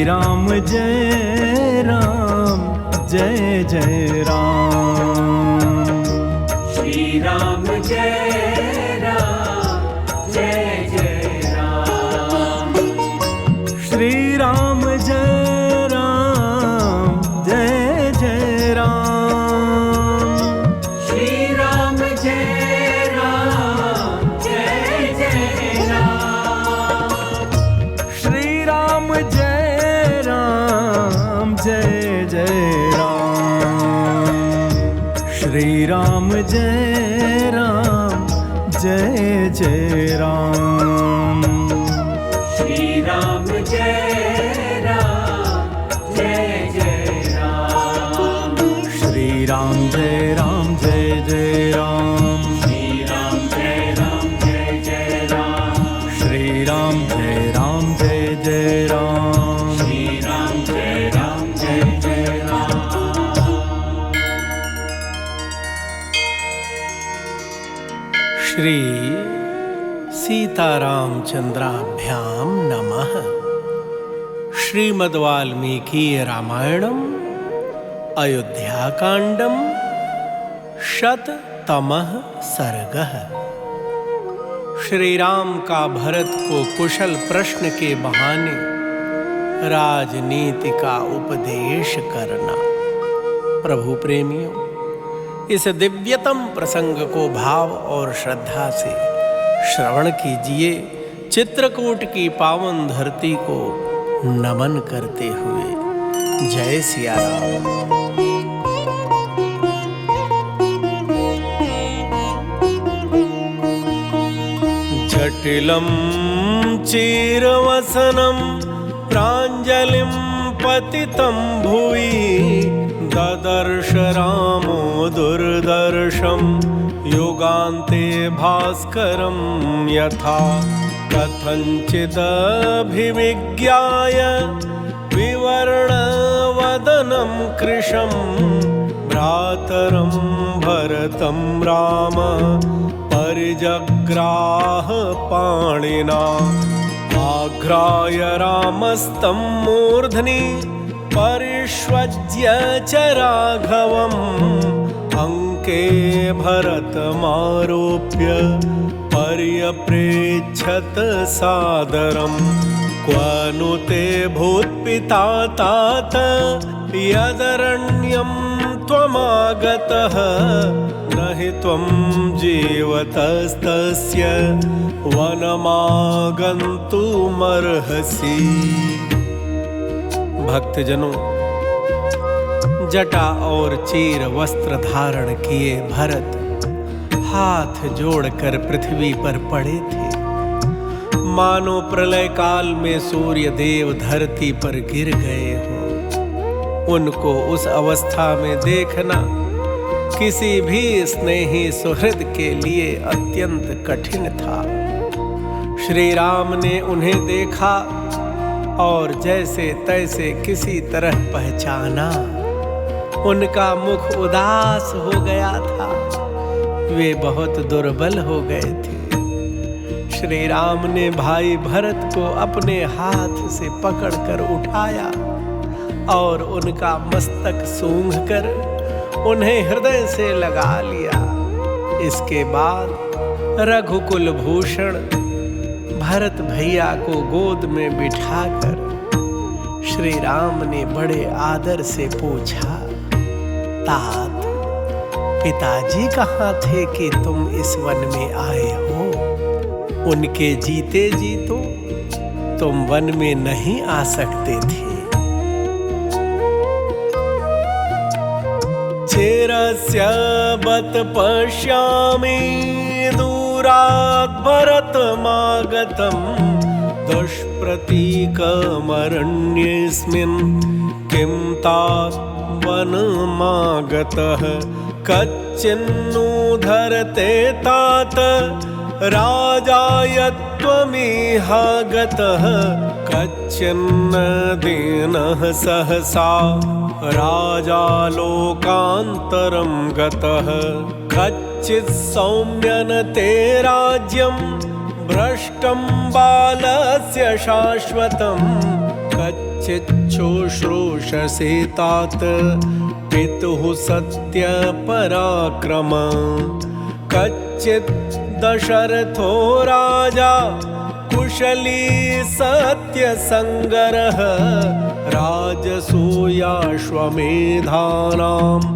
राम जय राम जय जय राम। श्री राम जय राम जय जय राम। श्री राम जय राम जय जय राम। श्री राम जय राम जय जय राम। श्री राम जय राम जय जय राम। श्री राम जय राम जय जय राम। श्री राम जय राम जय जय राम। श्री राम जय राम जय जय राम। श्री राम जय राम जय जय राम। श्री राम जय राम जय जय राम। श्री राम जय राम जय जय राम। श्री सीतारामचंद्राभ्याम नमः। श्रीमद् वाल्मीकि रामायणम अयोध्याकांडम शततमः सर्गः। श्री राम का भरत को कुशल प्रश्न के बहाने राजनीति का उपदेश करना। प्रभु प्रेमियों, इस दिव्यतम प्रसंग को भाव और श्रद्धा से श्रवण कीजिए। चित्रकूट की पावन धरती को नमन करते हुए जय सिया राम। जटिलम चीरवसनम प्राञ्जलिं पतितं भुवि ददर्श रामो दुर्दर्शं युगान्ते भास्करं यथा कथञ्चिदभिविज्ञाय विवर्णवदनं कृशं भ्रातरं भरतं राम परिजग्राह पाणिना आघ्राय रामस्तं मूर्ध्नि परिष्वज्य च राघवम् अंके भरतमारोप्य पर्यप्रेच्छत सादरम् क्व नु ते भूत्पिता तात यदरण्यं त्वमागतः न हि त्वं जीवतस्तस्य वनमागन्तुमर्हसि। भक्तजनों, जटा और चीर वस्त्र धारण किए भरत हाथ जोड़कर पृथ्वी पर पड़े थे, मानो प्रलय काल में सूर्य देव धरती पर गिर गए हों। उनको उस अवस्था में देखना किसी भी स्नेही सुहृद के लिए अत्यंत कठिन था। श्री राम ने उन्हें देखा और जैसे तैसे किसी तरह पहचाना। उनका मुख उदास हो गया था, वे बहुत दुर्बल हो गए थे। श्री राम ने भाई भरत को अपने हाथ से पकड़कर उठाया और उनका मस्तक सूंघकर उन्हें हृदय से लगा लिया। इसके बाद रघुकुल भूषण भरत भैया को गोद में बिठाकर श्री राम ने बड़े आदर से पूछा, तात, पिताजी कहाँ थे कि तुम इस वन में आए हो? उनके जीते जी तो तुम वन में नहीं आ सकते थे। चेरस्य बत पश्यामि दूरात् भरतमागतं दुष्प्रतीकमरण्येऽस्मिन् किं तात वनमागतः कच्चिन्नु धरते तात राजाय त्वमिहागतः कच्चिन्न दीनः सहसा राजालोकान्तरं गतः कच्चित् सौम्यनते राज्यं भ्रष्टं बालस्य शाश्वतं कच्चिच्छुश्रूषसे तात पितुः सत्य पराक्रम कच्चित् दशरथो राजा कुशली सत्य संगरः राजसूयाश्वमेधानाम्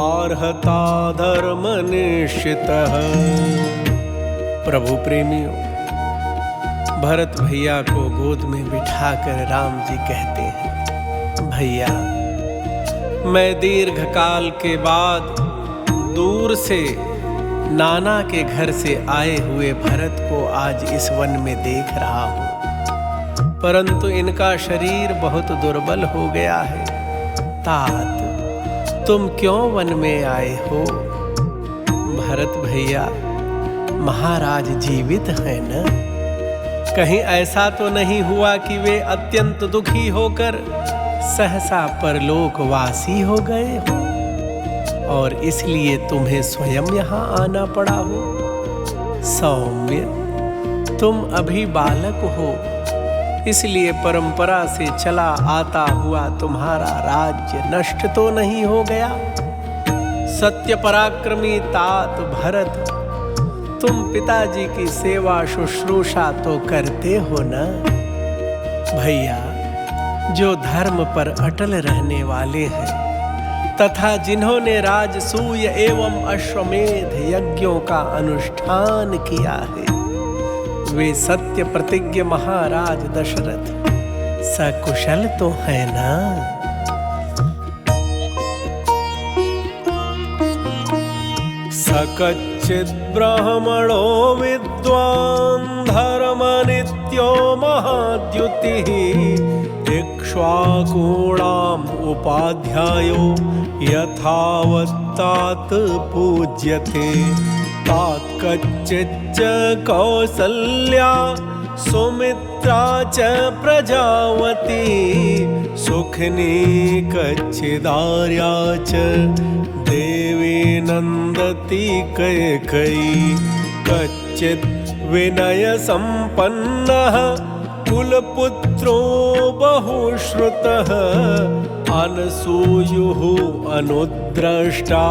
आर्हता धर्मनिश्चितः। प्रभु प्रेमियों, भरत भैया को गोद में बिठाकर राम जी कहते हैं, भैया मैं दीर्घ काल के बाद दूर से नाना के घर से आए हुए भरत को आज इस वन में देख रहा हूँ, परंतु इनका शरीर बहुत दुर्बल हो गया है। तात तुम क्यों वन में आए हो? भरत भैया, महाराज जीवित है न? कहीं ऐसा तो नहीं हुआ कि वे अत्यंत दुखी होकर सहसा परलोकवासी हो गए हो और इसलिए तुम्हें स्वयं यहाँ आना पड़ा हो? सौम्य, तुम अभी बालक हो, इसलिए परंपरा से चला आता हुआ तुम्हारा राज्य नष्ट तो नहीं हो गया। सत्य पराक्रमी तात भरत, तुम पिताजी की सेवा शुश्रूषा तो करते हो न? भैया, जो धर्म पर अटल रहने वाले हैं तथा जिन्होंने राजसूय एवं अश्वमेध यज्ञों का अनुष्ठान किया है, वे सत्य प्रतिज्ञ महाराज दशरथ सकुशल तो है ना? सकच्चित् ब्राह्मणो विद्वान् धर्मनित्यो महाद्युतिः इक्ष्वाकूणाम् उपाध्यायो यथावत्तात पूज्यते तात कच्चिच्च कौसल्या सुमित्रा च प्रजावती सुखनी कच्चिदार्या च देवी नंदती कैकेयी कच्चित् विनय संपन्नः कुलपुत्रो बहुश्रुतः अनसूयुः अनुद्रष्टा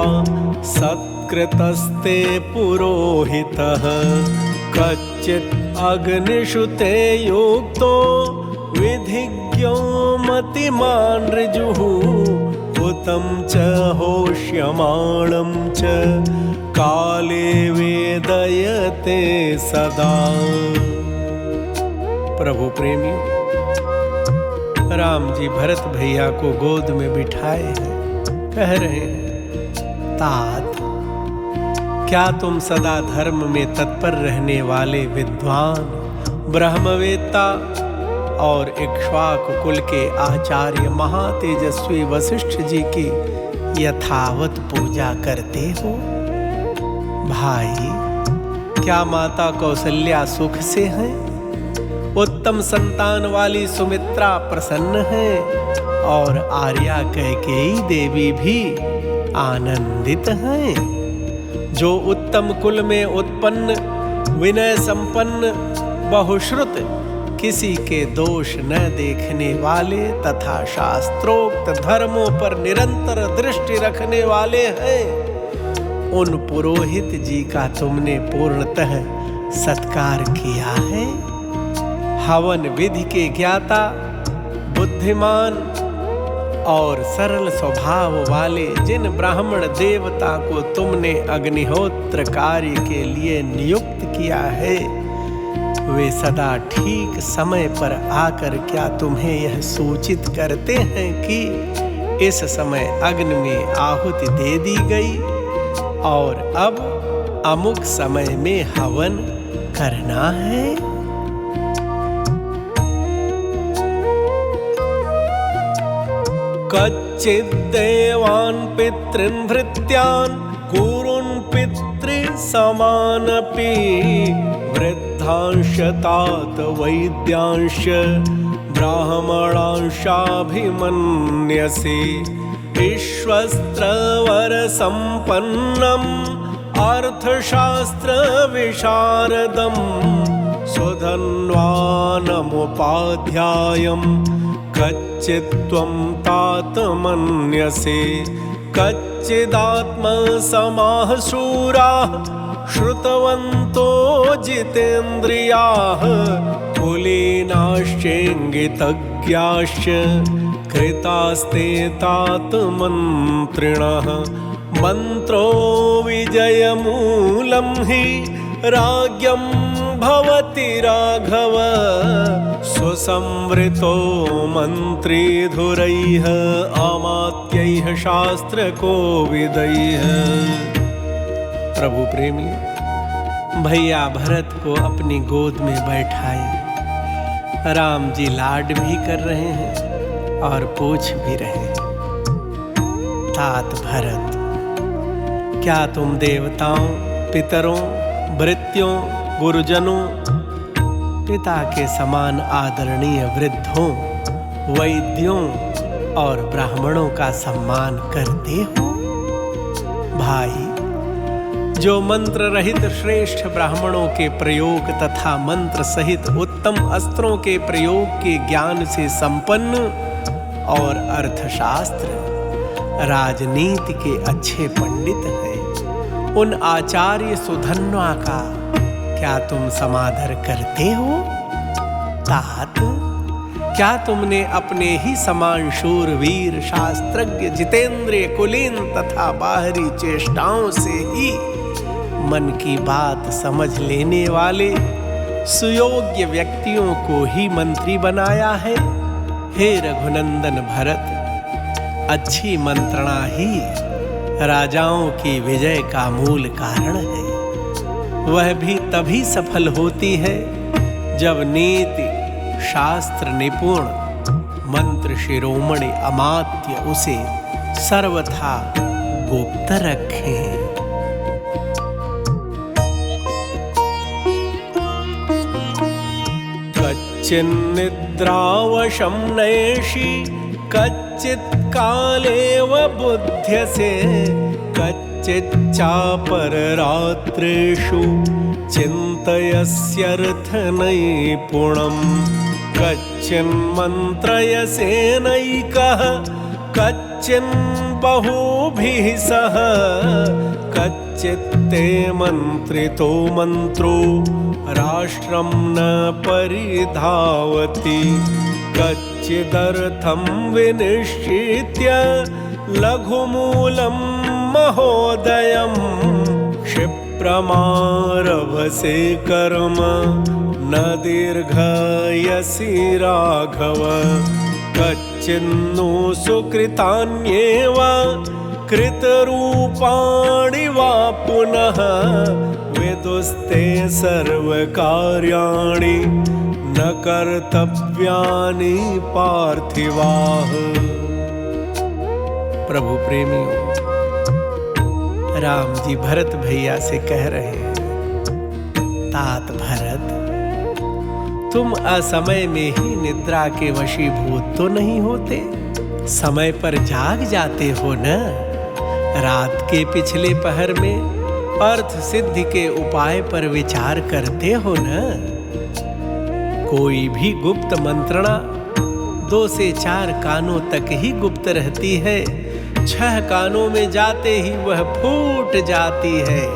सत्कृतस्ते पुरोहितः कच्चित् अग्निषुते युक्तो विधिज्ञो मतिमान् ऋजुः उतं च होष्यमाणं च काले वेदयते सदा। प्रभु प्रेमियों, राम जी भरत भैया को गोद में बिठाए हैं, कह रहे हैं, तात क्या तुम सदा धर्म में तत्पर रहने वाले विद्वान ब्रह्मवेत्ता और इक्ष्वाक कुल के आचार्य महातेजस्वी वशिष्ठ जी की यथावत पूजा करते हो? भाई, क्या माता कौशल्या सुख से हैं? उत्तम संतान वाली सुमित्रा प्रसन्न है और आर्या कैकेयी देवी भी आनंदित हैं। जो उत्तम कुल में उत्पन्न विनय संपन्न बहुश्रुत किसी के दोष न देखने वाले तथा शास्त्रोक्त धर्मों पर निरंतर दृष्टि रखने वाले हैं, उन पुरोहित जी का तुमने पूर्णतः सत्कार किया है। हवन विधि के ज्ञाता, बुद्धिमान और सरल स्वभाव वाले जिन ब्राह्मण देवता को तुमने अग्निहोत्र कार्य के लिए नियुक्त किया है, वे सदा ठीक समय पर आकर क्या तुम्हें यह सूचित करते हैं कि इस समय अग्नि में आहुति दे दी गई और अब अमुक समय में हवन करना है? कच्चिद्देवान् पितॄन् भृत्यान् गुरून् पितृसमानपि वृद्धांश तात वैद्यांश ब्राह्मणांशाभिमन्यसे विश्वस्त्रवर संपन्नम् अर्थशास्त्र विशारदम् सुधन्वानमुपाध्यायम् कच्चित्त्वं तात मन्यसे कच्चिदात्मसमाः शूराः श्रुतवन्तो जितेन्द्रियाः कुलीनाश्चेङ्गितज्ञाश्च कृतास्ते तात मन्त्रिणः मन्त्रो विजयमूलं हि राज्ञं भवति राघव सुसंवृतो मन्त्रीधुरैः अमात्यैः शास्त्रकोविदैः। प्रभु प्रेमी भैया भरत को अपनी गोद में बैठाए राम जी लाड भी कर रहे हैं और पूछ भी रहे हैं। तात भरत, क्या तुम देवताओं, पितरों, भृत्यों, गुरुजनों, पिता के समान आदरणीय वृद्धों, वैद्यों और ब्राह्मणों का सम्मान करते हो? भाई, जो मंत्र रहित श्रेष्ठ ब्राह्मणों के प्रयोग तथा मंत्र सहित उत्तम अस्त्रों के प्रयोग के ज्ञान से संपन्न और अर्थशास्त्र, राजनीति के अच्छे पंडित हैं, उन आचार्य सुधन्वा का क्या तुम समादर करते हो? तात, क्या तुमने अपने ही समान शूरवीर, शास्त्रज्ञ, जितेंद्रिय, कुलीन तथा बाहरी चेष्टाओं से ही मन की बात समझ लेने वाले सुयोग्य व्यक्तियों को ही मंत्री बनाया है? हे रघुनंदन भरत, अच्छी मंत्रणा ही राजाओं की विजय का मूल कारण है। वह भी तभी सफल होती है जब नीति शास्त्र निपुण मंत्र शिरोमणि अमात्य उसे सर्वथा गुप्त रखें। कच्चिन्निद्रावशं नयेषि कच्चित् कालेव बुध्यसे कच्चिच्चापररात्रेषु चिन्तयस्यर्थनैपुणम् कच्चिन्मन्त्रयसेनैकः कच्चिन्बहुभिः सह कच्चित्ते मन्त्रितो मन्त्रो राष्ट्रं न परिधावति कच्चिदर्थं विनिश्चित्य लघुमूलं महोदयं क्षिप्रमारभसे कर्म न दीर्घयसि राघव कच्चिन्नु सुकृतान्येव कृतरूपाणि वा पुनः विदुस्ते सर्वकार्याणि न कर्तव्यानि पार्थिवाः। प्रभु प्रेमियों, राम जी भरत भैया से कह रहे हैं, तात भरत, तुम असमय में ही निद्रा के वशीभूत तो नहीं होते? समय पर जाग जाते हो न? रात के पिछले पहर में अर्थ सिद्धि के उपाय पर विचार करते हो न? कोई भी गुप्त मंत्रणा 2 से 4 कानों तक ही गुप्त रहती है, 6 कानों में जाते ही वह फूट जाती है।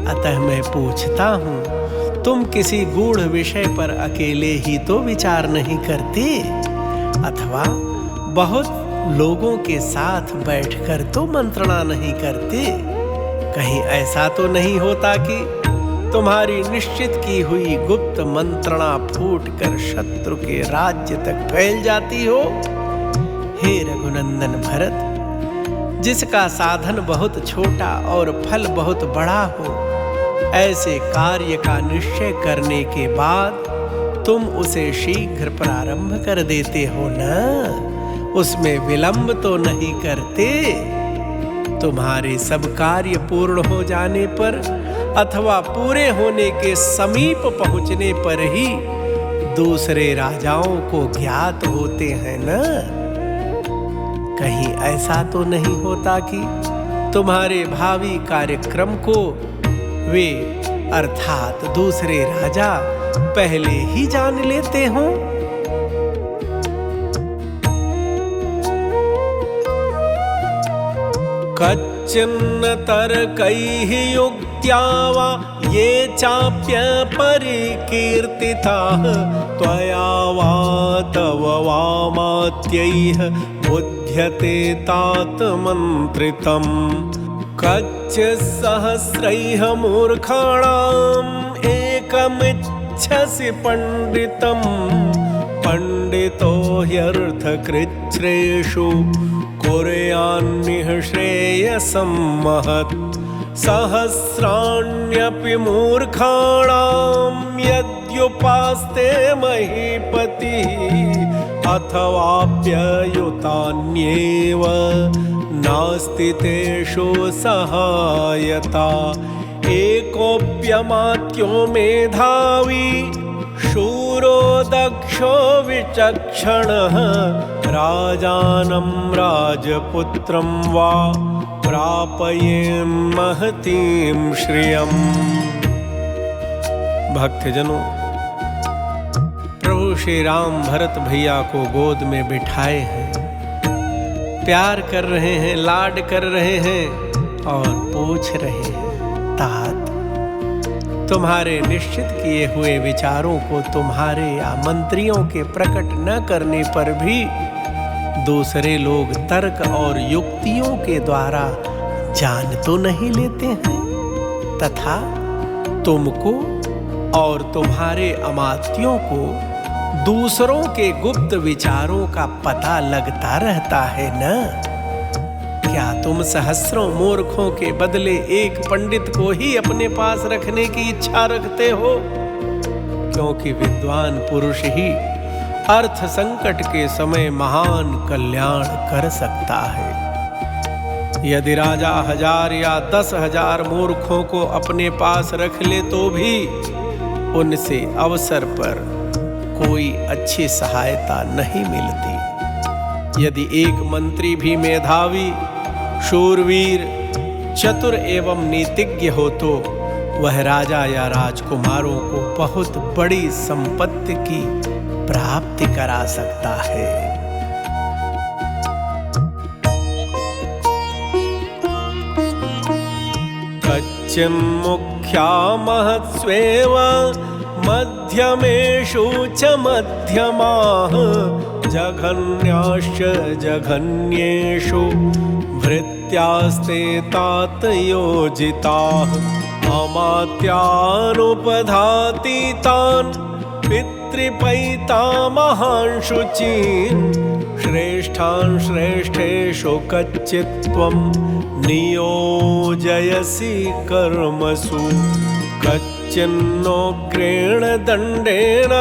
अतः मैं पूछता हूँ, तुम किसी गूढ़ विषय पर अकेले ही तो विचार नहीं करते, अथवा बहुत लोगों के साथ बैठकर तो मंत्रणा नहीं करते? कहीं ऐसा तो नहीं होता कि तुम्हारी निश्चित की हुई गुप्त मंत्रणा फूटकर शत्रु के राज्य तक फैल जाती हो? हे रघुनंदन भरत, जिसका साधन बहुत छोटा और फल बहुत बड़ा हो, ऐसे कार्य का निश्चय करने के बाद तुम उसे शीघ्र प्रारंभ कर देते हो न? उसमें विलंब तो नहीं करते? तुम्हारे सब कार्य पूर्ण हो जाने पर अथवा पूरे होने के समीप पहुंचने पर ही दूसरे राजाओं को ज्ञात होते हैं न? कहीं ऐसा तो नहीं होता कि तुम्हारे भावी कार्यक्रम को वे अर्थात दूसरे राजा पहले ही जान लेते हों? कच्चिन्न तर्कैः युक्त्या वा ये चाप्य परिकीर्तिताः त्वया वा तव वा मात्यैः बुध्यते तात मन्त्रितम् कच्चित् सहस्रैः मूर्खाणाम् एकमिच्छसि पण्डितम् पण्डितो ह्यर्थकृच्छ्रेषु कुर्यान्निह श्रेयसं महत् सहस्राण्यपि मूर्खाणां यद्युपास्ते महीपतिः अथवाप्ययुतान्येव नास्ति तेषु सहायता एकोऽप्यमात्यो मेधावी शूरो दक्षो विचक्षणः राजानं राजपुत्रं वा प्रापयेन् महतीं श्रियम्। भक्तजनों, प्रभु श्री राम भरत भैया को गोद में बिठाए हैं, प्यार कर रहे हैं, लाड कर रहे हैं और पूछ रहे हैं, तात तुम्हारे निश्चित किए हुए विचारों को तुम्हारे या मंत्रियों के प्रकट न करने पर भी दूसरे लोग तर्क और युक्तियों के द्वारा जान तो नहीं लेते हैं, तथा तुमको और तुम्हारे अमात्यों को दूसरों के गुप्त विचारों का पता लगता रहता है न? क्या तुम सहस्रों मूर्खों के बदले एक पंडित को ही अपने पास रखने की इच्छा रखते हो? क्योंकि विद्वान पुरुष ही अर्थ संकट के समय महान कल्याण कर सकता है। यदि राजा 1000 या 10,000 मूर्खों को अपने पास रख ले तो भी उनसे अवसर पर कोई अच्छी सहायता नहीं मिलती। यदि एक मंत्री भी मेधावी, शूरवीर, चतुर एवं नीतिज्ञ हो तो वह राजा या राजकुमारों को बहुत बड़ी संपत्ति की प्राप्ति करा सकता है। कच्चिन्मुख्या महत्स्वेव मध्यमेषु च मध्यमाः जघन्याश्च जघन्येषु भृत्यास्ते तात योजिताः अमात्यानुपधाति तान् पितृपैतामहान् शुचीन् श्रेष्ठान् श्रेष्ठेषु कच्चित्त्वं नियोजयसि कर्मसु कच्चिन्नोग्रेण दण्डेन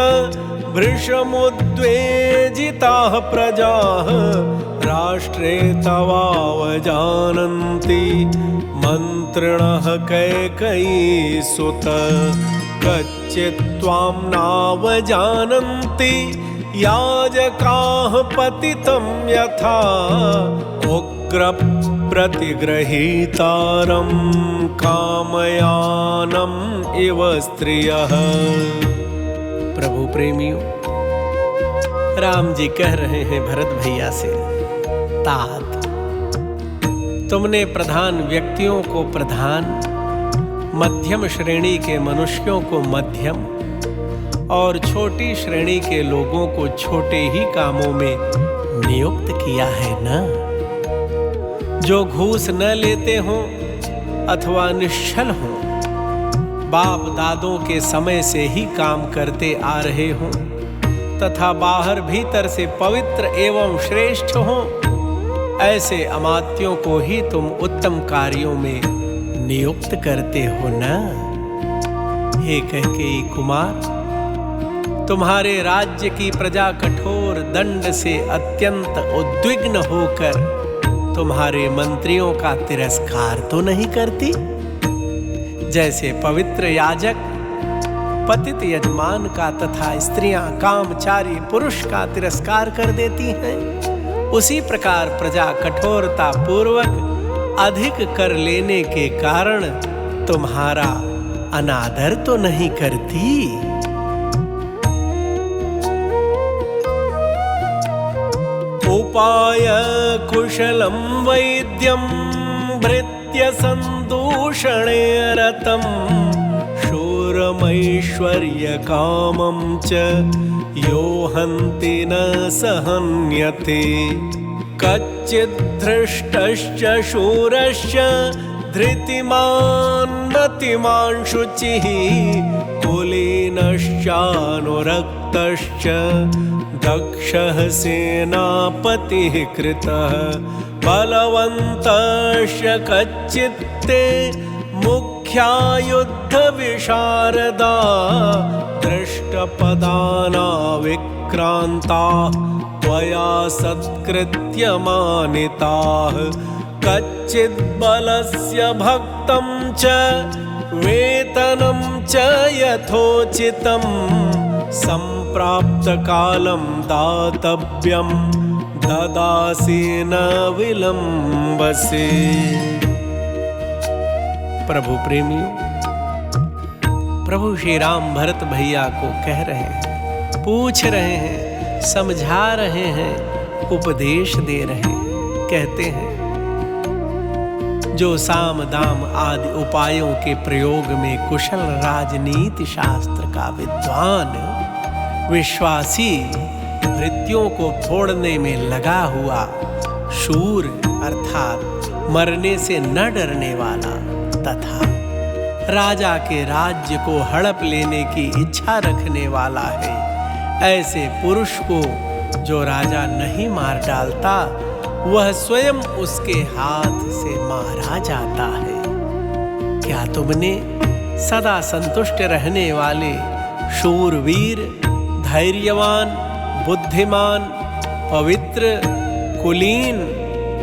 भृशमुद्वेजिताः प्रजाः राष्ट्रे तवावजानन्ति मन्त्रिणः कैकेयीसुत कच्चित्त्वां नावजानन्ति याजकाः पतितं यथा उग्रप्रतिगृहीतारं कामयानम् इव स्त्रियः। प्रभु प्रेमियों, राम जी कह रहे हैं भरत भैया से, तात तुमने प्रधान व्यक्तियों को प्रधान, मध्यम श्रेणी के मनुष्यों को मध्यम और छोटी श्रेणी के लोगों को छोटे ही कामों में नियुक्त किया है न? जो घूस न लेते हों अथवा निश्चल हों, बाप दादों के समय से ही काम करते आ रहे हों तथा बाहर भीतर से पवित्र एवं श्रेष्ठ हों, ऐसे अमात्यों को ही तुम उत्तम कार्यों में नियुक्त करते हो न? हे कैकेयी कुमार, तुम्हारे राज्य की प्रजा कठोर दंड से अत्यंत उद्विग्न होकर तुम्हारे मंत्रियों का तिरस्कार तो नहीं करती? जैसे पवित्र याजक पतित यजमान का तथा स्त्रियां कामचारी पुरुष का तिरस्कार कर देती हैं, उसी प्रकार प्रजा कठोरता पूर्वक अधिक कर लेने के कारण तुम्हारा अनादर तो नहीं करती। उपाय कुशलं वैद्यं भृत्य संदूषणे रतं शूरमैश्वर्य कामं च यो हन्ति न सहन्यते कच्चिद्धृष्टश्च शूरश्च धृतिमान् मतिमान् शुचिः कुलीनश्चानुरक्तश्च दक्षः सेनापतिः कृतः बलवन्तश्च कच्चित्ते मुख्या युद्धविशारदा दृष्टपदाना विक्रान्ताः त्वया सत्कृत्य मानिताः कच्चिद्बलस्य भक्तं च वेतनं च यथोचितं सम्प्राप्तकालं दातव्यं ददासि न विलम्बसे। प्रभु प्रेमियों, प्रभु श्री राम भरत भैया को कह रहे हैं, पूछ रहे हैं, समझा रहे हैं, उपदेश दे रहे हैं। कहते हैं, जो साम दाम आदि उपायों के प्रयोग में कुशल राजनीति शास्त्र का विद्वान विश्वासी भृत्यों को फोड़ने में लगा हुआ शूर अर्थात मरने से न डरने वाला तथा राजा के राज्य को हड़प लेने की इच्छा रखने वाला है, ऐसे पुरुष को जो राजा नहीं मार डालता वह स्वयं उसके हाथ से मारा जाता है। क्या तुमने सदा संतुष्ट रहने वाले शूरवीर, धैर्यवान, बुद्धिमान, पवित्र, कुलीन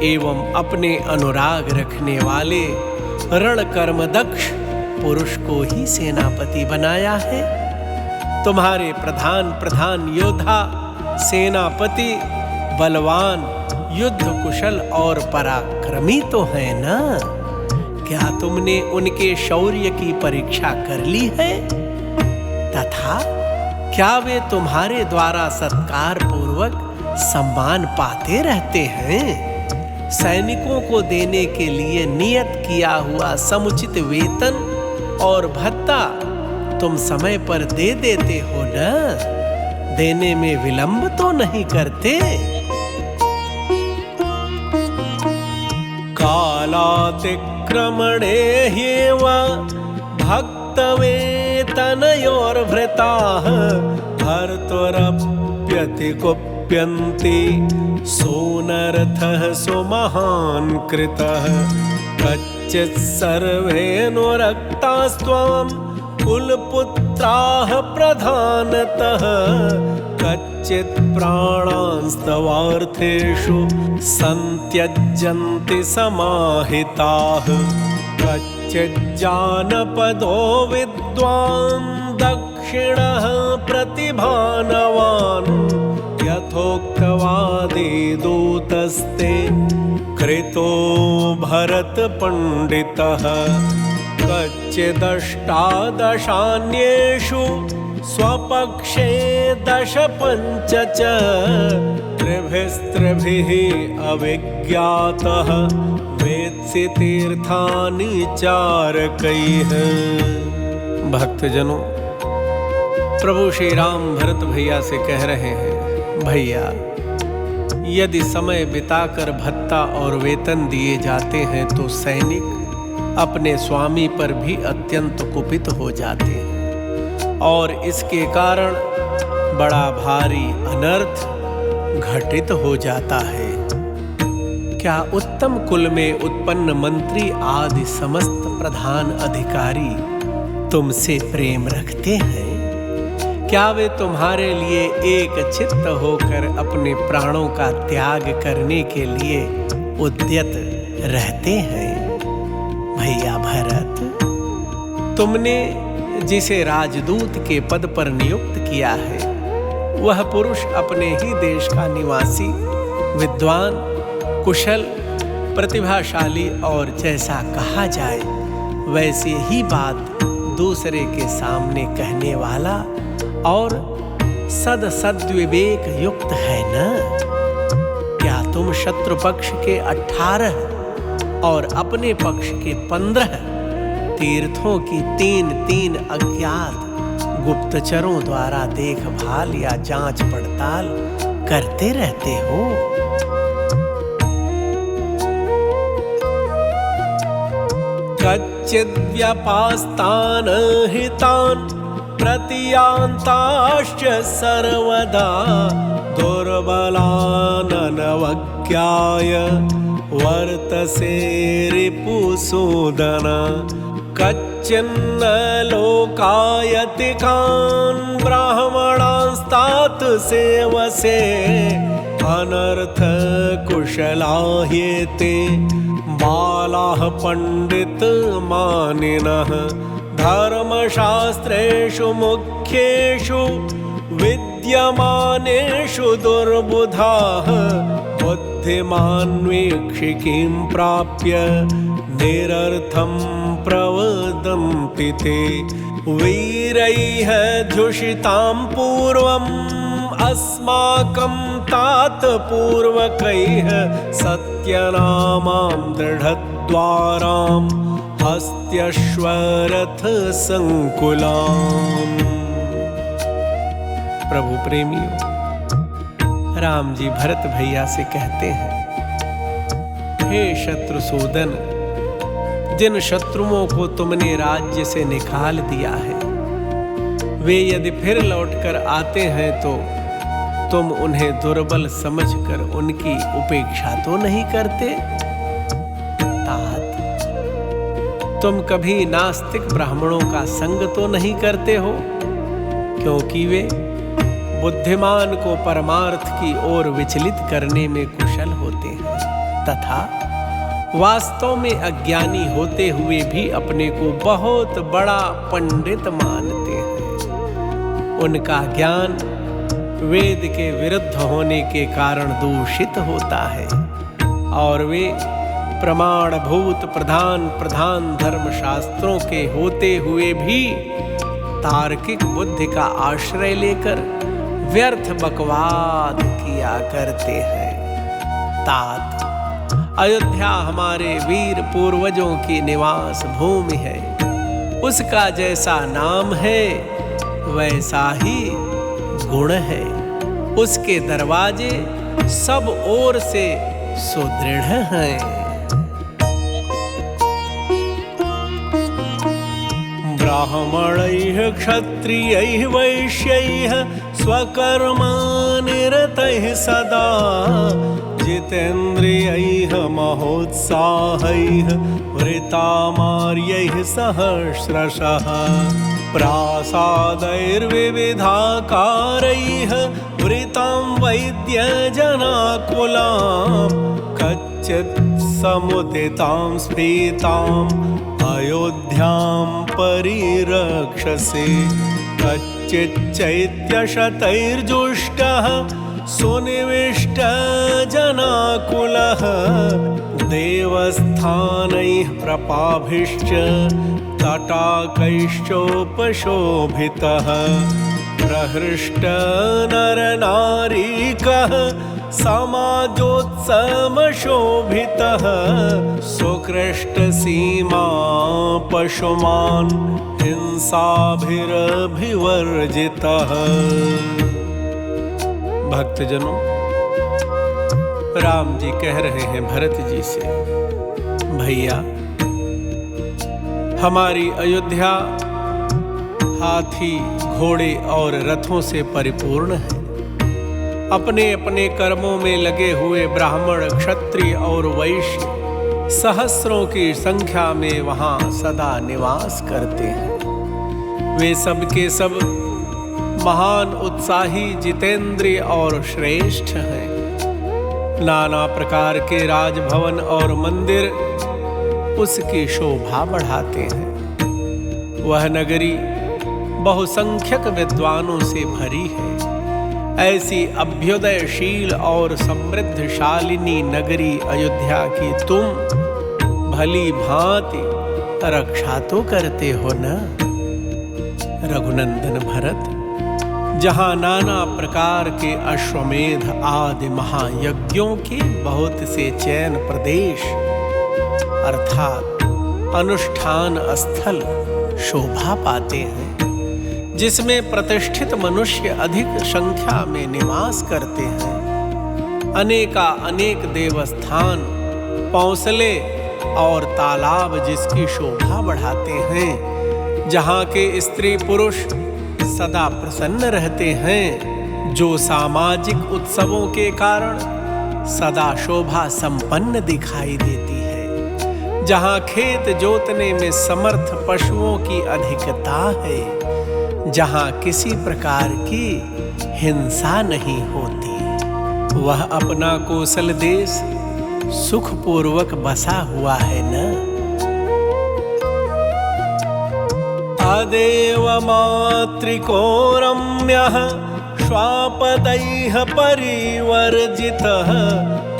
एवं अपने अनुराग रखने वाले रणकर्मदक्ष पुरुष को ही सेनापति बनाया है? तुम्हारे प्रधान योद्धा सेनापति बलवान, युद्ध कुशल और पराक्रमी तो है ना? क्या तुमने उनके शौर्य की परीक्षा कर ली है? तथा क्या वे तुम्हारे द्वारा सत्कार पूर्वक सम्मान पाते रहते हैं? सैनिकों को देने के लिए नियत किया हुआ समुचित वेतन और भत्ता तुम समय पर दे देते हो न? देने में विलंब तो नहीं करते? कालातिक्रमणे ह्येव भक्तवेतनयोर्भृताः भर्तुरप्यतिकुप्यन्ति सूनरथः सुमहान् कृतः कच्चित् सर्वेऽनुरक्तास्त्वां कुलपुत्राः प्रधानतः कच्चित् प्राणांस्तवार्थेषु सन्त्यज्यन्ति समाहिताः कच्चिज्जानपदो विद्वान् दक्षिणः प्रतिभानवान् यथोक्तवादी दूतस्ते कृतो भरत पंडितः कच्चिदष्टादशान्येषु स्वपक्षे 15 च त्रिभिस्त्रिभिः अविज्ञातः वेत्सि तीर्थानि चारकैः। भक्तजनों, प्रभु श्री राम भरत भैया से कह रहे हैं, भैया यदि समय बिताकर भत्ता और वेतन दिए जाते हैं तो सैनिक अपने स्वामी पर भी अत्यंत कुपित हो जाते हैं और इसके कारण बड़ा भारी अनर्थ घटित हो जाता है। क्या उत्तम कुल में उत्पन्न मंत्री आदि समस्त प्रधान अधिकारी तुमसे प्रेम रखते हैं? क्या वे तुम्हारे लिए एक चित्त होकर अपने प्राणों का त्याग करने के लिए उद्यत रहते हैं? भैया भरत, तुमने जिसे राजदूत के पद पर नियुक्त किया है वह पुरुष अपने ही देश का निवासी, विद्वान, कुशल, प्रतिभाशाली और जैसा कहा जाए वैसे ही बात दूसरे के सामने कहने वाला और सद्विवेक युक्त है न? क्या तुम शत्रु पक्ष के 18 और अपने पक्ष के 15 तीर्थों की 3 अज्ञात गुप्तचरों द्वारा देखभाल या जांच पड़ताल करते रहते हो। कच्चिद्व्यपास्तान् हितान् प्रतियान्ताश्च सर्वदा दुर्बलाननवज्ञाय वर्तसे रिपुसूदन। कच्चिन्न लोकायति कान् ब्राह्मणांस्तात सेवसे अनर्थ कुशलाह्येते बालाः पंडित मानिनः। धर्मशास्त्रेषु मुख्येषु विद्यमानेषु दुर्बुधाः बुद्धिमान् वीक्षिकीं प्राप्य निरर्थं प्रवदन्ति ते। वीरैः ध्युषितां पूर्वम् अस्माकं तात पूर्वकैः सत्यनामां दृढद्वारां हस्त्यश्वरथ संकुलाम्। प्रभु प्रेमियों, राम जी भरत भैया से कहते हैं, हे शत्रुसूदन, जिन शत्रुओं को तुमने राज्य से निकाल दिया है, वे यदि फिर लौटकर आते हैं तो तुम उन्हें दुर्बल समझकर उनकी उपेक्षा तो नहीं करते? तात, तुम कभी नास्तिक ब्राह्मणों का संग तो नहीं करते हो, क्योंकि वे बुद्धिमान को परमार्थ की ओर विचलित करने में कुशल होते हैं तथा वास्तव में अज्ञानी होते हुए भी अपने को बहुत बड़ा पंडित मानते हैं। उनका ज्ञान वेद के विरुद्ध होने के कारण दूषित होता है और वे प्रमाणभूत प्रधान धर्मशास्त्रों के होते हुए भी तार्किक बुद्धि का आश्रय लेकर व्यर्थ बकवाद किया करते हैं। तात, अयोध्या हमारे वीर पूर्वजों की निवास भूमि है। उसका जैसा नाम है वैसा ही गुण है। उसके दरवाजे सब ओर से सुदृढ़ हैं। ब्राह्मणैः क्षत्रियैः वैश्यैः स्वकर्मानिरतैः सदा जितेन्द्रियैः महोत्साहैः वृतामार्यैः सहस्रशः प्रासादैर्विविधाकारैः वृतां वैद्यजनाकुलां कच्चित् समुदितां स्फीताम् अयोध्यां परिरक्षसे कच्चिच्चैत्यशतैर्जुष्टः सुनिविष्टजनाकुलः देवस्थानैः प्रपाभिश्च तटाकैश्चोपशोभितः प्रहृष्टनरनारीकः समाजोत्सवशोभितः सुकृष्टसीमा पशुमान् हिंसाभिरभिवर्जितः। भक्तजनों, राम जी कह रहे हैं भरत जी से, भैया, हमारी अयोध्या हाथी घोड़े और रथों से परिपूर्ण है। अपने अपने कर्मों में लगे हुए ब्राह्मण क्षत्रिय और वैश्य सहस्रों की संख्या में वहां सदा निवास करते हैं। वे सब के सब महान उत्साही जितेंद्रिय और श्रेष्ठ हैं। नाना प्रकार के राजभवन और मंदिर उसकी शोभा बढ़ाते हैं। वह नगरी बहुसंख्यक विद्वानों से भरी है। ऐसी अभ्युदयशील और समृद्धशालिनी नगरी अयोध्या की तुम भली भांति रक्षा तो करते हो न रघुनंदन भरत। जहां नाना प्रकार के अश्वमेध आदि महायज्ञों के बहुत से चैन प्रदेश अर्थात अनुष्ठान स्थल शोभा पाते हैं, जिसमें प्रतिष्ठित मनुष्य अधिक संख्या में निवास करते हैं। अनेका अनेक देवस्थान, पौंसले और तालाब जिसकी शोभा बढ़ाते हैं, जहाँ के स्त्री पुरुष सदा प्रसन्न रहते हैं, जो सामाजिक उत्सवों के कारण सदा शोभा संपन्न दिखाई देती है, जहाँ खेत जोतने में समर्थ पशुओं की अधिकता है, जहाँ किसी प्रकार की हिंसा नहीं होती, वह अपना कोसल देश सुखपूर्वक बसा हुआ है न। अदेव मातृको रम्यः श्वापदैः परिवर्जितः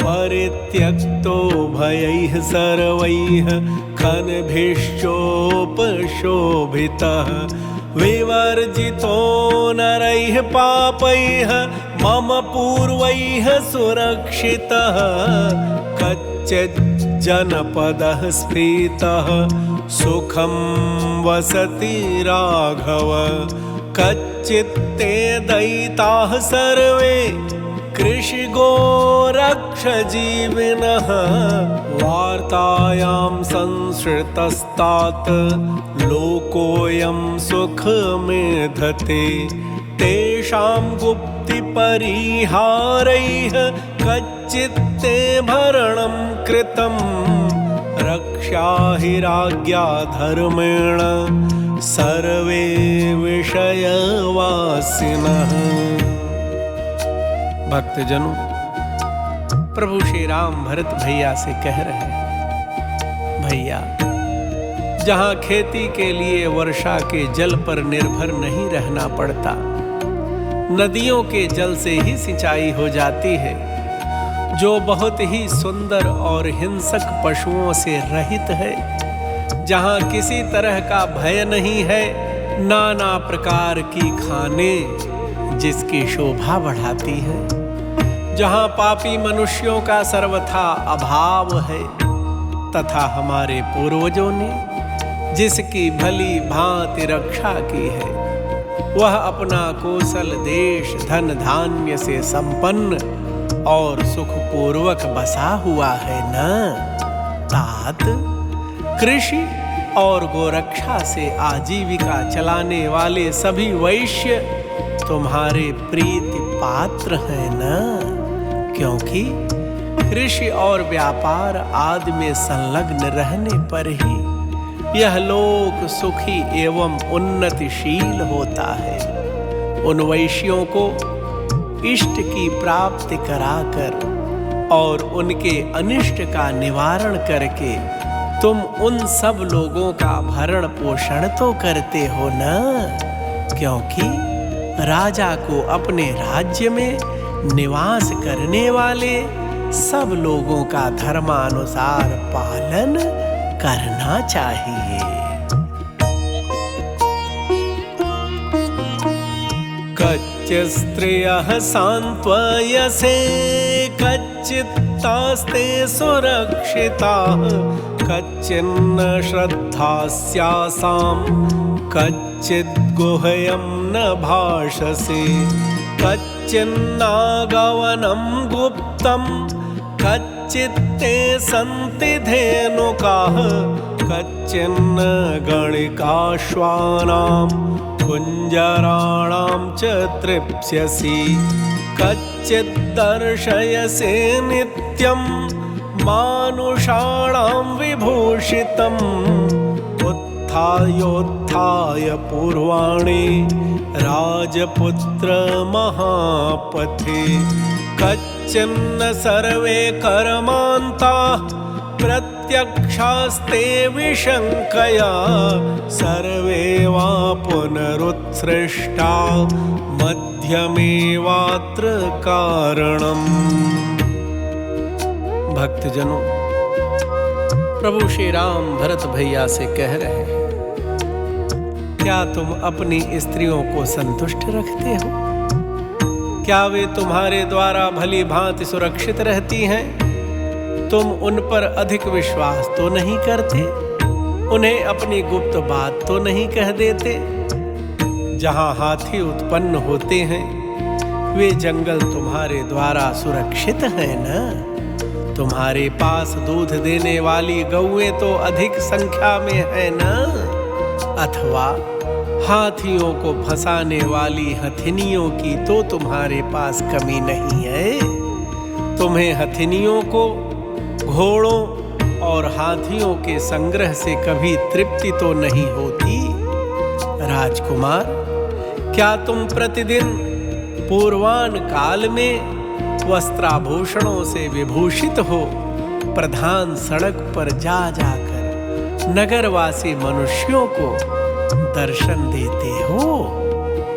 परित्यक्तो भयैः सर्वैः खनभिश्चोपशोभितः विवर्जितो नरैः पापैः मम पूर्वैः सुरक्षितः कच्चित् जनपदः स्फीतः सुखं वसति राघव कच्चित्ते दयिताः सर्वे कृषिगोरक्षजीविनः वार्तायां संश्रितस्तात् लोकोऽयं सुखमेधते तेषां गुप्तिपरिहारैः कच्चित्ते भरणं कृतं रक्षा हि राज्ञा धर्मेण सर्वे विषयवासिनः। भक्तजनों, प्रभु श्री राम भरत भैया से कह रहे हैं, भैया, जहाँ खेती के लिए वर्षा के जल पर निर्भर नहीं रहना पड़ता, नदियों के जल से ही सिंचाई हो जाती है, जो बहुत ही सुंदर और हिंसक पशुओं से रहित है, जहाँ किसी तरह का भय नहीं है, नाना प्रकार की खाने जिसकी शोभा बढ़ाती है, जहाँ पापी मनुष्यों का सर्वथा अभाव है, तथा हमारे पूर्वजों ने जिसकी भली भांति रक्षा की है, वह अपना कोसल देश धन धान्य से संपन्न और सुखपूर्वक बसा हुआ है न। तात कृषि और गोरक्षा से आजीविका चलाने वाले सभी वैश्य तुम्हारे प्रीति पात्र हैं न, क्योंकि कृषि और व्यापार आदि में संलग्न रहने पर ही यह लोक सुखी एवं उन्नतिशील होता है। उन वैश्यों को इष्ट की प्राप्ति कराकर और उनके अनिष्ट का निवारण करके तुम उन सब लोगों का भरण पोषण तो करते हो न, क्योंकि राजा को अपने राज्य में निवास करने वाले सब लोगों का धर्मानुसार पालन करना चाहिए। कच्चित् स्त्रियः सान्त्वयसे कच्चित्तास्ते सुरक्षिताः कच्चिन्न श्रद्धास्यासां कच्चित् गुह्यं न भाषसे कच्चिन्नागवनं गुप्तं कच्चित्ते सन्ति धेनुकाः कच्चिन्न गणिकाश्वानां कुञ्जराणां च तृप्स्यसि कच्चित् दर्शयसे नित्यं मानुषाणां विभूषितम् उत्थायोत्थाय पूर्वाणि राजपुत्र महापथे कच्चिन्न सर्वे कर्मान्ताः प्रत्यक्षास्ते विशङ्कया सर्वे वा पुनरुत्सृष्टा मध्यमेवात्र कारणम्। भक्तजनों, प्रभु श्री राम भरत भैया से कह रहे हैं, क्या तुम अपनी स्त्रियों को संतुष्ट रखते हो? क्या वे तुम्हारे द्वारा भली भांति सुरक्षित रहती हैं? तुम उन पर अधिक विश्वास तो नहीं करते? उन्हें अपनी गुप्त बात तो नहीं कह देते? जहां हाथी उत्पन्न होते हैं वे जंगल तुम्हारे द्वारा सुरक्षित हैं ना? तुम्हारे पास दूध देने वाली गौएं तो अधिक संख्या में है ना? अथवा हाथियों को फंसाने वाली हथिनियों की तो तुम्हारे पास कमी नहीं है? तुम्हें हथिनियों को, घोड़ों और हाथियों के संग्रह से कभी तृप्ति तो नहीं होती? राजकुमार, क्या तुम प्रतिदिन पूर्वान काल में वस्त्राभूषणों से विभूषित हो प्रधान सड़क पर जा जाकर नगरवासी मनुष्यों को दर्शन देते हो?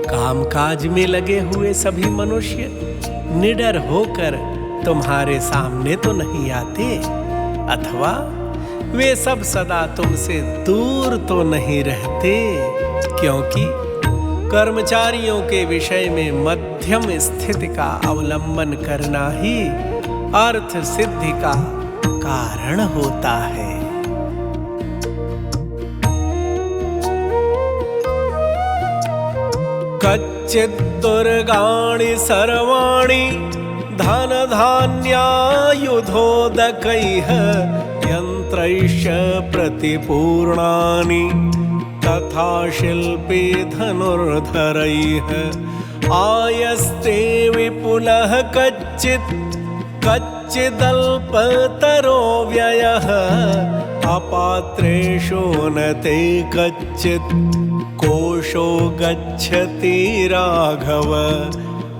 कामकाज में लगे हुए सभी मनुष्य निडर होकर तुम्हारे सामने तो नहीं आते? अथवा वे सब सदा तुमसे दूर तो नहीं रहते? क्योंकि कर्मचारियों के विषय में मध्यम स्थिति का अवलंबन करना ही अर्थ सिद्धि का कारण होता है। कच्चित् दुर्गाणि सर्वाणि धन धान्यायुधोदकैः यन्त्रैश्च प्रतिपूर्णानि तथा शिल्पे धनुर्धरैः आयस्ते विपुलः कच्चिदल्पतरो व्ययः अपात्रेषु न ते कच्चित् कोशो गच्छति राघव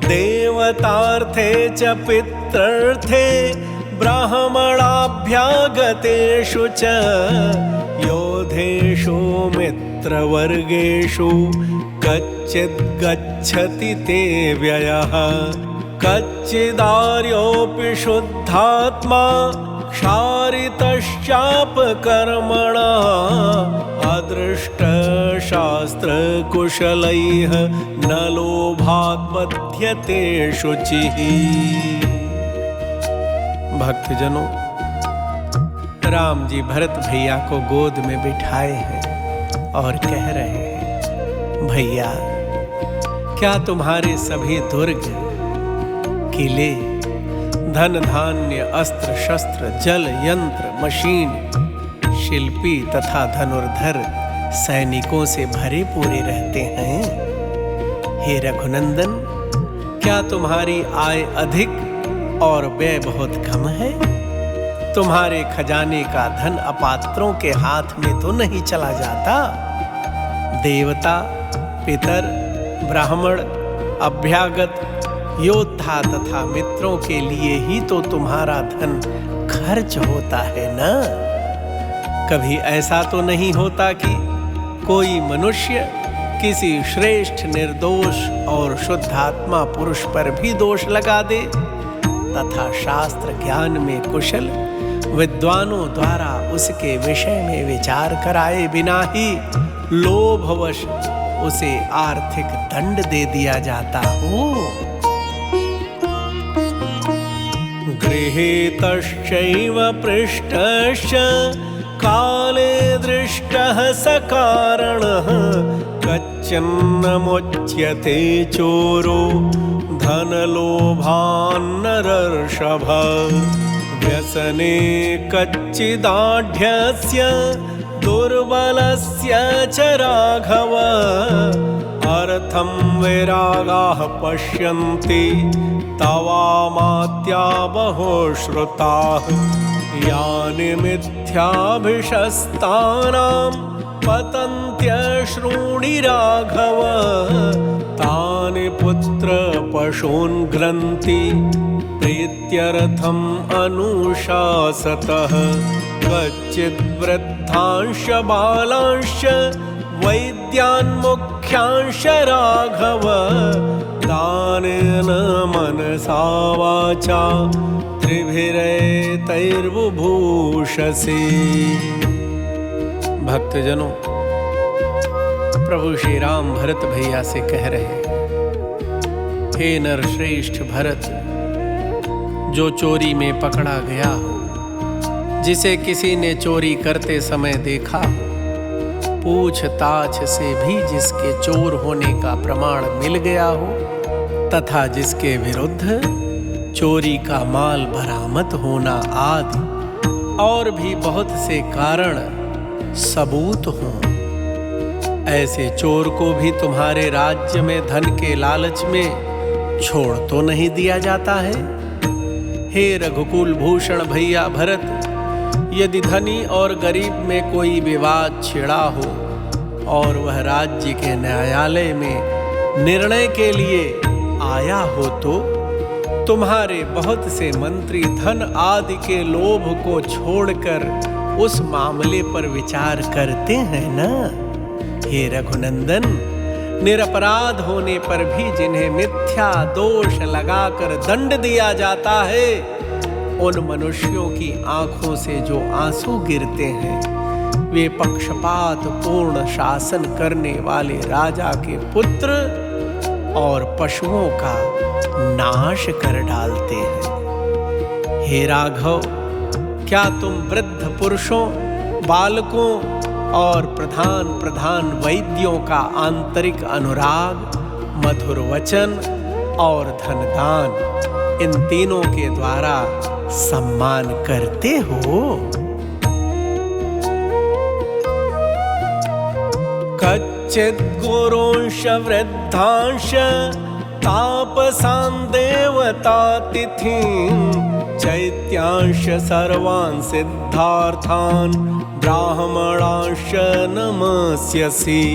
देवतार्थे च पितृर्थे ब्राह्मणाभ्यागतेषु च योधेषु मित्रवर्गेषु कच्चिद् गच्छति ते व्ययः कच्चिदार्योऽपि शुद्धात्मा क्षारितश्चापकर्मणा अदृष्टशास्त्रकुशलैः न लोभात् बध्यते शुचिः। भक्तजनों, राम जी भरत भैया को गोद में बिठाए हैं और कह रहे हैं, भैया, क्या तुम्हारे सभी दुर्ग, किले, धन धान्य, अस्त्र शस्त्र, जल यंत्र, मशीन, शिल्पी तथा धनुर्धर सैनिकों से भरे पूरे रहते हैं? हे रघुनंदन, क्या तुम्हारी आय अधिक और व्यय बहुत कम है? तुम्हारे खजाने का धन अपात्रों के हाथ में तो नहीं चला जाता? देवता, पितर, ब्राह्मण, अभ्यागत, योद्धा तथा मित्रों के लिए ही तो तुम्हारा धन खर्च होता है ना? कभी ऐसा तो नहीं होता कि कोई मनुष्य किसी श्रेष्ठ, निर्दोष और शुद्धात्मा पुरुष पर भी दोष लगा दे तथा शास्त्र ज्ञान में कुशल विद्वानों द्वारा उसके विषय में विचार कराए बिना ही लोभवश उसे आर्थिक दंड दे दिया जाता हो? गृहीतश्चैव पृष्टश्च काले दृष्टः सकारणः कच्चिन्न मुच्यते चोरो धनलोभान्नरर्षभ व्यसने कच्चिदाढ्यस्य दुर्बलस्य च राघव अर्थं विरागाः पश्यन्ति तवामात्या बहुश्रुताः यानि मिथ्याभिशस्तानां पतन्त्यश्रूणि राघव तानि पुत्र पशून् घ्नन्ति प्रीत्यर्थम् अनुशासतः कच्चिद् वृद्धांश बालांश वैद्यान् मुख्यांश राघव दानेन मनसा वाचा त्रिभिरेतैर्बुभूषसे। भक्तजनों, प्रभु श्री राम भरत भैया से कह रहे हैं, हे नरश्रेष्ठ भरत, जो चोरी में पकड़ा गया हो जिसे किसी ने चोरी करते समय देखा, पूछताछ से भी जिसके चोर होने का प्रमाण मिल गया हो, तथा जिसके विरुद्ध चोरी का माल बरामद होना आदि और भी बहुत से कारण सबूत हों, ऐसे चोर को भी तुम्हारे राज्य में धन के लालच में छोड़ तो नहीं दिया जाता है। हे रघुकुल भूषण भैया भरत, यदि धनी और गरीब में कोई विवाद छिड़ा हो और वह राज्य के न्यायालय में निर्णय के लिए आया हो, तो तुम्हारे बहुत से मंत्री धन आदि के लोभ को छोड़कर उस मामले पर विचार करते हैं ना। हे रघुनंदन, निरपराध होने पर भी जिन्हें मिथ्या दोष लगाकर दंड दिया जाता है, उन मनुष्यों की आंखों से जो आंसू गिरते हैं, वे पक्षपात पूर्ण शासन करने वाले राजा के पुत्र और पशुओं का नाश कर डालते हैं। हे राघव, क्या तुम वृद्ध पुरुषों, बालकों और प्रधान वैद्यों का आंतरिक अनुराग, मधुर वचन और धनदान, इन तीनों के द्वारा सम्मान करते हो? कच्चित् गुरुंश वृद्धांश तापसान् देवतातिथीन् चैत्यांश सर्वान् सिद्धार्थान् ब्राह्मणांश नमस्यसि।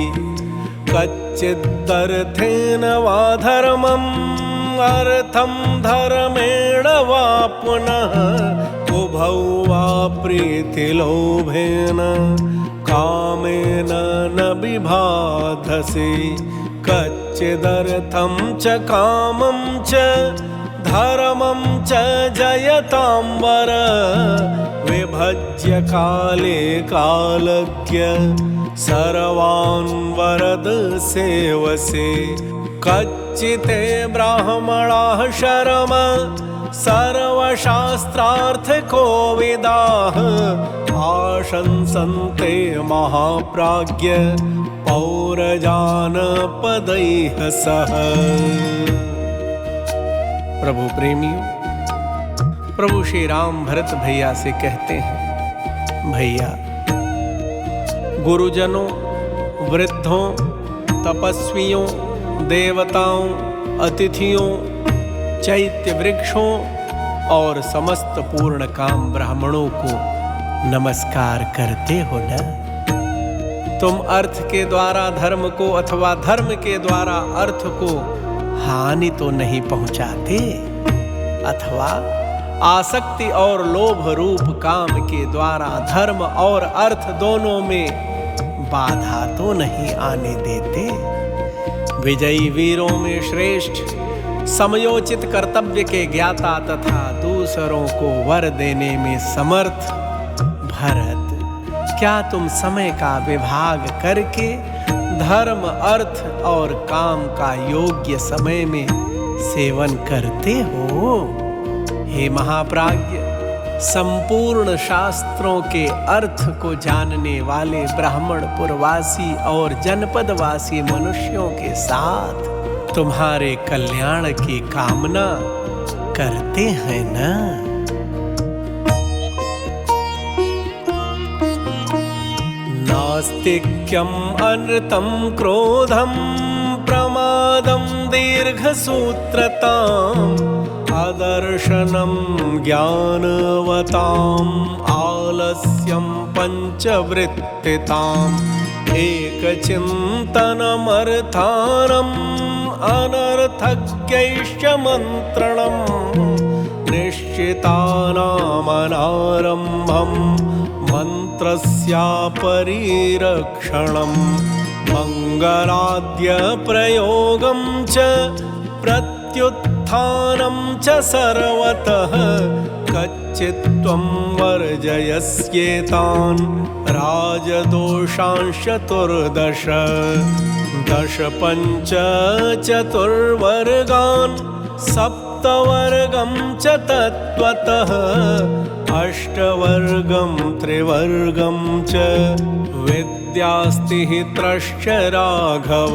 कच्चिदर्थेन वा धर्मम् अर्थं धर्मेण वा पुनः उभौ वा प्रीतिलोभेन कामेन न विबाधसे। कच्चिदर्थं च कामं च धर्मं च जयतां वर विभज्य काले कालज्ञ सर्वान् वरद सेवसे। कच्चिते ब्राह्मणाः शर्म सर्वशास्त्रार्थको विदाः आशंसन्ते महाप्राज्ञ पौरजानपदैः सह। प्रभु प्रेमियों, प्रभु श्री राम भरत भैया से कहते हैं, भैया, गुरुजनों, वृद्धों, तपस्वियों, देवताओं, अतिथियों, चैत्य वृक्षों और समस्त पूर्ण काम ब्राह्मणों को नमस्कार करते हो न? तुम अर्थ के द्वारा धर्म को अथवा धर्म के द्वारा अर्थ को हानि तो नहीं पहुंचाते, अथवा आसक्ति और लोभ रूप काम के द्वारा धर्म और अर्थ दोनों में बाधा तो नहीं आने देते। विजयी वीरों में श्रेष्ठ, समयोचित कर्तव्य के ज्ञाता तथा दूसरों को वर देने में समर्थ भरत, क्या तुम समय का विभाग करके धर्म, अर्थ और काम का योग्य समय में सेवन करते हो? हे महाप्राज्ञ, संपूर्ण शास्त्रों के अर्थ को जानने वाले ब्राह्मणपुरवासी और जनपदवासी मनुष्यों के साथ तुम्हारे कल्याण की कामना करते हैं ना? नास्तिक्यम् अनृतं क्रोधं प्रमादं दीर्घसूत्रताम् अदर्शनं ज्ञानवताम् आलस्यं पञ्चवृत्तिताम् एकचिन्तनमर्थानम् अनर्थज्ञैश्च मन्त्रणम् निश्चितानामनारम्भम् मन्त्रस्यापरिरक्षणम् मङ्गलाद्य प्रयोगं च प्रत्युत्थानं च सर्वतः कच्चित्त्वं वर्जयस्येतान् राजदोषांश्च चतुर्दश दश पञ्च चतुर्वर्गान् सप्तवर्गं च तत्त्वतः अष्टवर्गं त्रिवर्गं च विद्यास्ति त्रश्च राघव।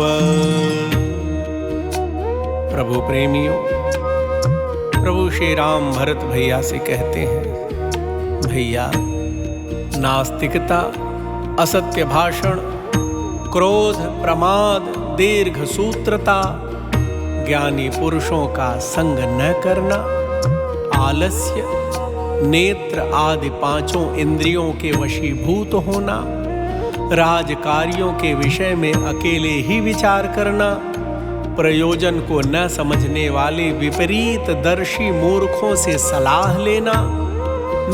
प्रभु प्रेमियों, प्रभु श्री राम भरत भैया से कहते हैं, भैया नास्तिकता, असत्य भाषण, क्रोध, प्रमाद, दीर्घ सूत्रता, ज्ञानी पुरुषों का संग न करना, आलस्य, नेत्र आदि पांचों इंद्रियों के वशीभूत होना, राजकार्यों के विषय में अकेले ही विचार करना, प्रयोजन को न समझने वाले विपरीत दर्शी मूर्खों से सलाह लेना,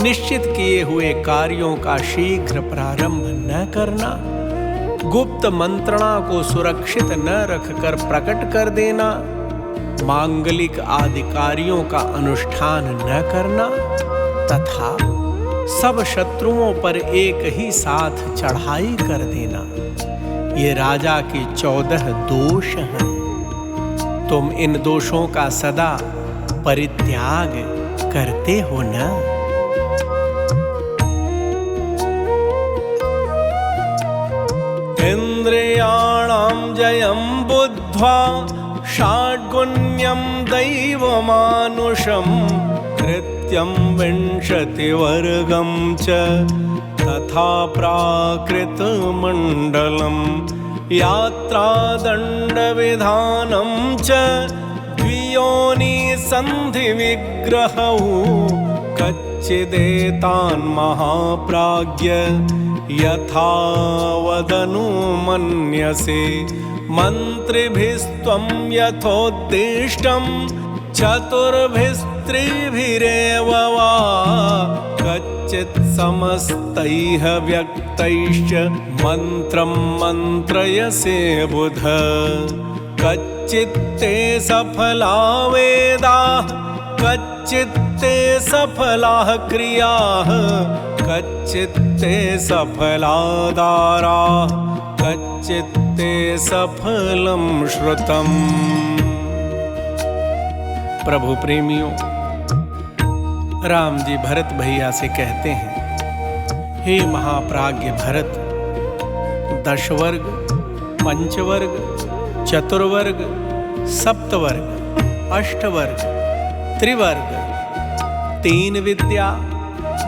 निश्चित किए हुए कार्यों का शीघ्र प्रारंभ न करना, गुप्त मंत्रणा को सुरक्षित न रखकर प्रकट कर देना, मांगलिक आदि कार्यों का अनुष्ठान न करना तथा सब शत्रुओं पर एक ही साथ चढ़ाई कर देना, ये राजा के 14 दोष हैं। तुम इन दोषों का सदा परित्याग करते हो न? इंद्रियाणां जयं बुद्ध्वा षाड्गुण्यं दैवमानुषं कृत्यं विंशतिवर्गं च तथा प्राकृतमण्डलं यात्रादण्डविधानं च द्वियोनिसन्धिविग्रहौ कच्चिदेतान् महाप्राज्ञ यथा वदनुमन्यसे मन्त्रिभिस्त्वं यथोद्दिष्टं चतुर्भिस्त्रिभिरेव वा कच्चित् समस्तैः व्यक्तैश्च मन्त्रं मन्त्रयसे बुध कच्चित्ते सफला वेदाः कच्चित्ते सफलाः क्रियाः कच्चित्ते सफला दाराः कच्चित्ते सफलं श्रुतम्। प्रभु प्रेमियों, राम जी भरत भैया से कहते हैं, हे महाप्राज्ञ भरत, दशवर्ग, पंचवर्ग, चतुर्वर्ग, सप्तवर्ग, अष्टवर्ग, त्रिवर्ग, 3 विद्या,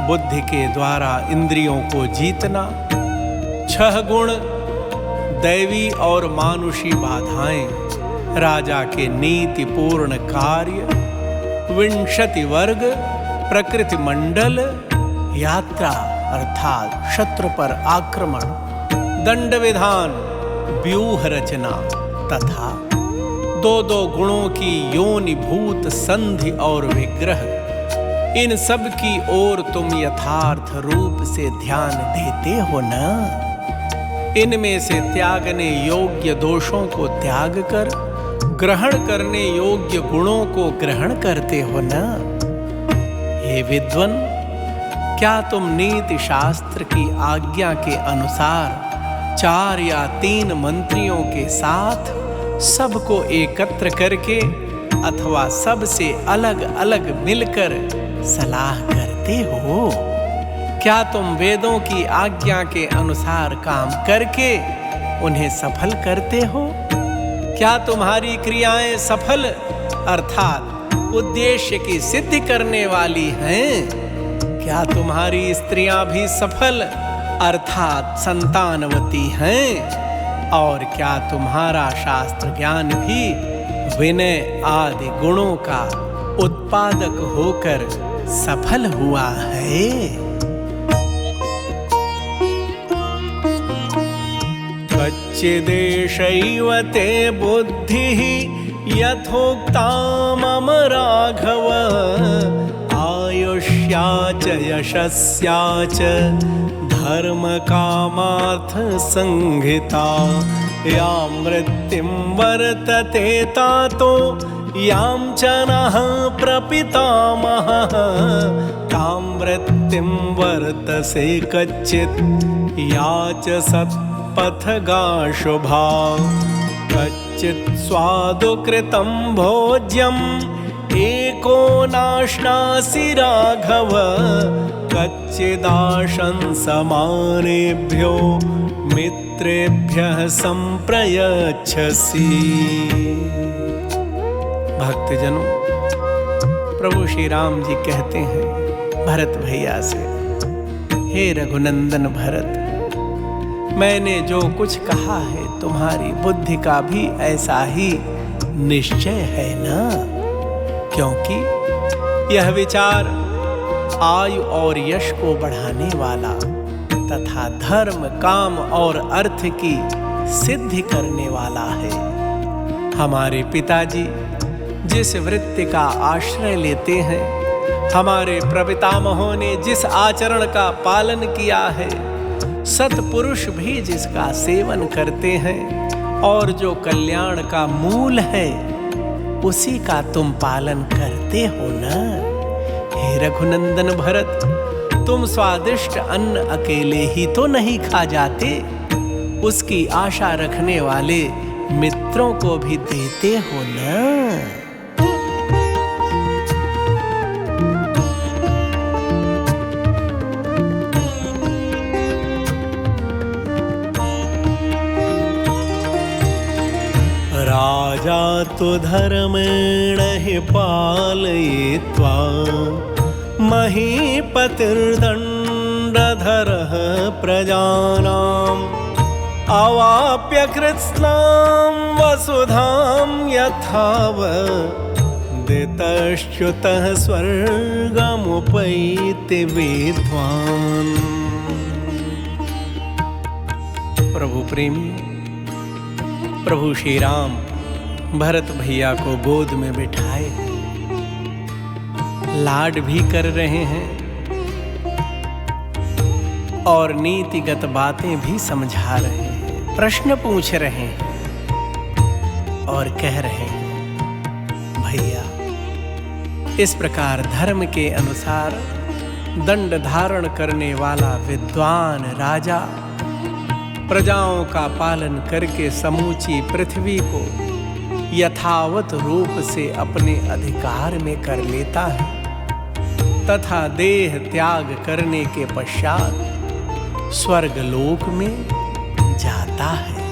बुद्धि के द्वारा इंद्रियों को जीतना, 6 गुण, दैवी और मानुषी बाधाएं, राजा के नीतिपूर्ण कार्य, 20 वर्ग, प्रकृति मंडल, यात्रा अर्थात शत्रु पर आक्रमण, दंड विधान, व्यूह रचना तथा 2 गुणों की योनिभूत संधि और विग्रह, इन सब की ओर तुम यथार्थ रूप से ध्यान देते हो न? इनमें से त्यागने योग्य दोषों को त्याग कर ग्रहण करने योग्य गुणों को ग्रहण करते हो न? हे विद्वन, क्या तुम नीति शास्त्र की आज्ञा के अनुसार 4 या 3 मंत्रियों के साथ सबको एकत्र करके अथवा सबसे अलग अलग मिलकर सलाह करते हो? क्या तुम वेदों की आज्ञा के अनुसार काम करके उन्हें सफल करते हो? क्या तुम्हारी क्रियाएं सफल अर्थात उद्देश्य की सिद्धि करने वाली हैं? क्या तुम्हारी स्त्रियां भी सफल अर्थात संतानवती हैं? और क्या तुम्हारा शास्त्र ज्ञान भी विनय आदि गुणों का उत्पादक होकर सफल हुआ है? कच्चिदेषैव ते बुद्धिः यथोक्ता मम राघव आयुष्या च यशस्या च धर्मकामार्थ संहिता यां वृत्तिं वर्तते तातो यां च नः प्रपितामहः तां वृत्तिं वर्तसे कच्चित् या च सत्पथगा शुभा कच्चित् स्वादुकृतं भोज्यम् एको नाश्नासि राघव कच्चिदाशंसमानेभ्यो मित्रेभ्यः संप्रयच्छसि। भक्तजनों, प्रभु श्री राम जी कहते हैं भरत भैया से, हे रघुनंदन भरत, मैंने जो कुछ कहा है तुम्हारी बुद्धि का भी ऐसा ही निश्चय है ना? क्योंकि यह विचार आयु और यश को बढ़ाने वाला तथा धर्म, काम और अर्थ की सिद्धि करने वाला है। हमारे पिताजी जिस वृत्ति का आश्रय लेते हैं, हमारे प्रपितामहों ने जिस आचरण का पालन किया है, सत्पुरुष भी जिसका सेवन करते हैं और जो कल्याण का मूल है, उसी का तुम पालन करते हो ना? हे रघुनंदन भरत, तुम स्वादिष्ट अन्न अकेले ही तो नहीं खा जाते, उसकी आशा रखने वाले मित्रों को भी देते हो ना? राजा तो धर्मेण हि पालयित्वा महीपतिर्दण्डधरः प्रजानाम् अवाप्य कृत्स्नां वसुधां यथावदितश्च्युतः स्वर्गमुपैति विद्वान्। प्रभु प्रेमी, प्रभु श्री राम भरत भैया को गोद में बिठाए, लाड भी कर रहे हैं और नीतिगत बातें भी समझा रहे हैं, प्रश्न पूछ रहे हैं और कह रहे हैं, भैया, इस प्रकार धर्म के अनुसार दंड धारण करने वाला विद्वान राजा प्रजाओं का पालन करके समूची पृथ्वी को यथावत रूप से अपने अधिकार में कर लेता है तथा देह त्याग करने के पश्चात स्वर्गलोक में जाता है।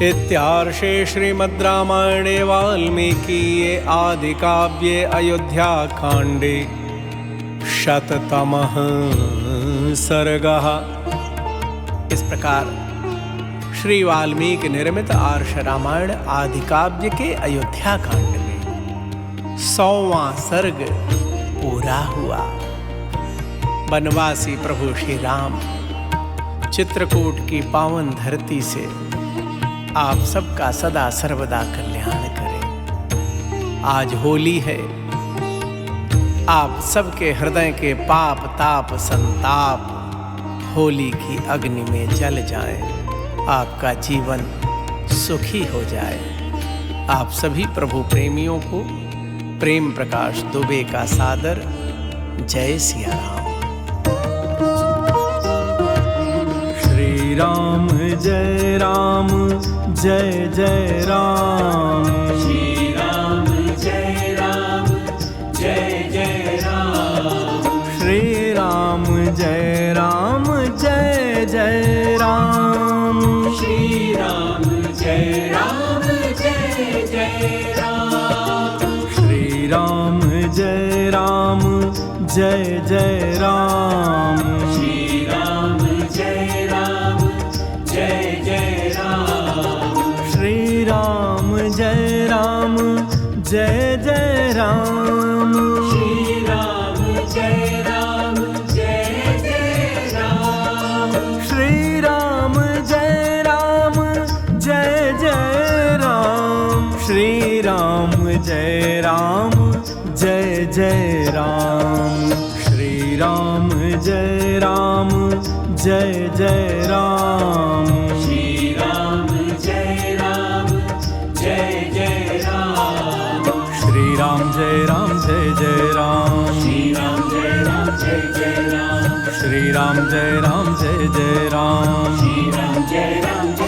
इत्यार्षे श्रीमद् रामायणे वाल्मीकिये आदि काव्ये अयोध्या कांडे शततमः सर्गः। इस प्रकार श्री वाल्मीकि निर्मित आर्ष रामायण आदि काव्य के अयोध्या कांड में 100वां सर्ग पूरा हुआ। वनवासी प्रभु श्री राम चित्रकूट की पावन धरती से आप सबका सदा सर्वदा कल्याण करें। आज होली है, आप सबके हृदय के पाप ताप संताप होली की अग्नि में जल जाए, आपका जीवन सुखी हो जाए। आप सभी प्रभु प्रेमियों को प्रेम प्रकाश दुबे का सादर जय सिया राम। श्री राम जय राम जय जय राम। श्री राम जय राम जय जय राम। श्री राम जय राम जय जय राम। श्री राम जय राम जय जय राम। श्री राम जय राम जय जय राम। श्री राम जय राम जय जय राम। श्री राम जय राम जय जय राम। श्री राम जय राम जय जय राम। श्री राम जय राम जय जय राम। श्री राम जय राम जय जय राम। श्री राम जय राम जय जय राम। श्री राम जय राम जय जय राम। श्री राम जय राम जय जय राम। श्री राम जय राम जय जय राम। श्री राम जय राम जय जय राम। श्री राम जय राम जय